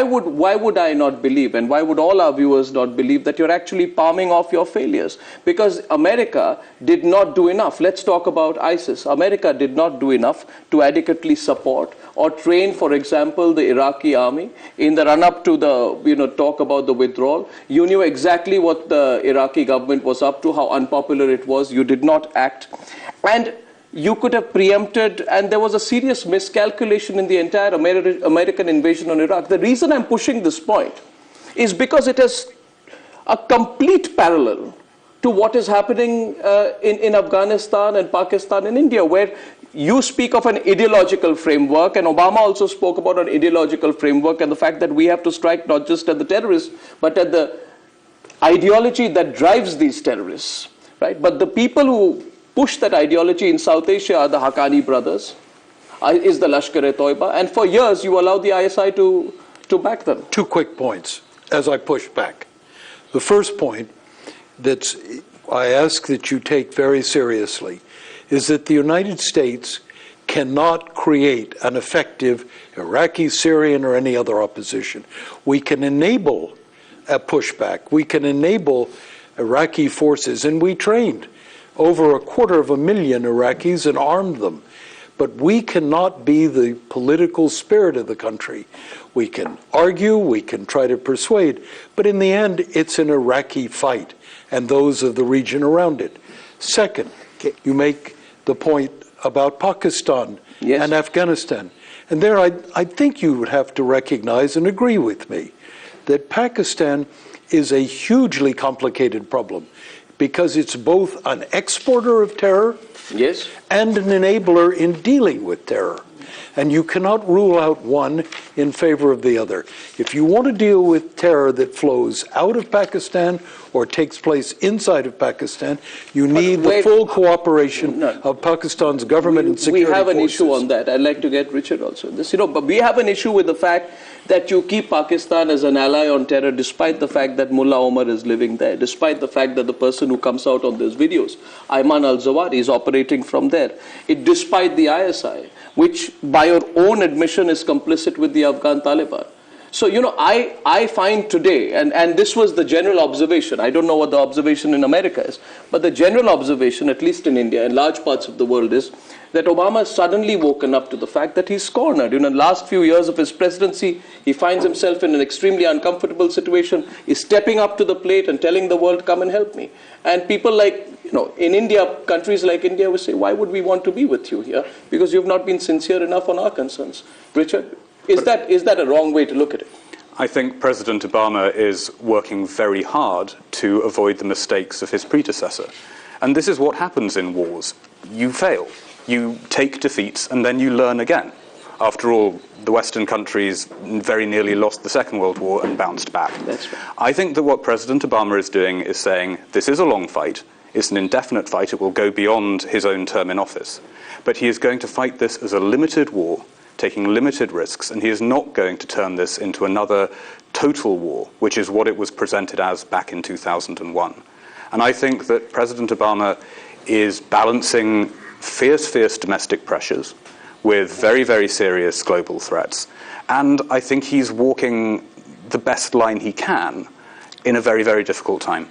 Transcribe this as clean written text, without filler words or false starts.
why would I not believe, and why would all our viewers not believe that you're actually palming off your failures? Because America did not do enough. Let's talk about ISIS. America did not do enough to adequately support or train, for example, the Iraqi army in the run-up to the, talk about the withdrawal. You knew exactly what the Iraqi government was up to, how unpopular it was. You did not act. And you could have preempted, and there was a serious miscalculation in the entire American invasion on Iraq. The reason I'm pushing this point is because it has a complete parallel to what is happening in Afghanistan and Pakistan and India, where you speak of an ideological framework, and Obama also spoke about an ideological framework and the fact that we have to strike not just at the terrorists, but at the ideology that drives these terrorists, right? But the people who push that ideology in South Asia are the Haqqani brothers, is the Lashkar-e-Toiba, and for years you allowed the ISI to back them. 2 quick points as I push back. The first point that I ask that you take very seriously is that the United States cannot create an effective Iraqi, Syrian, or any other opposition. We can enable a pushback. We can enable Iraqi forces, and we trained over 250,000 Iraqis and armed them. But we cannot be the political spirit of the country. We can argue, we can try to persuade, but in the end, it's an Iraqi fight and those of the region around it. Second, you make the point about Pakistan and Afghanistan. And there I think you would have to recognize and agree with me that Pakistan is a hugely complicated problem, because it's both an exporter of terror and an enabler in dealing with terror. And you cannot rule out one in favor of the other. If you want to deal with terror that flows out of Pakistan or takes place inside of Pakistan, you need the full cooperation of Pakistan's government and security forces. We have an issue on that. I'd like to get Richard also in this. But we have an issue with the fact that you keep Pakistan as an ally on terror, despite the fact that Mullah Omar is living there, despite the fact that the person who comes out on these videos, Ayman al-Zawahiri, is operating from there, despite the ISI, which by your own admission is complicit with the Afghan Taliban. So, I find today, and this was the general observation, I don't know what the observation in America is, but the general observation, at least in India and large parts of the world, is that Obama has suddenly woken up to the fact that he's cornered. In the last few years of his presidency, he finds himself in an extremely uncomfortable situation. He's stepping up to the plate and telling the world, come and help me. And people like, in India, countries like India will say, why would we want to be with you here? Because you've not been sincere enough on our concerns. Richard, is that a wrong way to look at it? I think President Obama is working very hard to avoid the mistakes of his predecessor. And this is what happens in wars. You fail. You take defeats, and then you learn again. After all, the Western countries very nearly lost the Second World War and bounced back. That's right. I think that what President Obama is doing is saying, this is a long fight. It's an indefinite fight. It will go beyond his own term in office. But he is going to fight this as a limited war, taking limited risks, and he is not going to turn this into another total war, which is what it was presented as back in 2001. And I think that President Obama is balancing fierce domestic pressures with very, very serious global threats. And I think he's walking the best line he can in a very, very difficult time.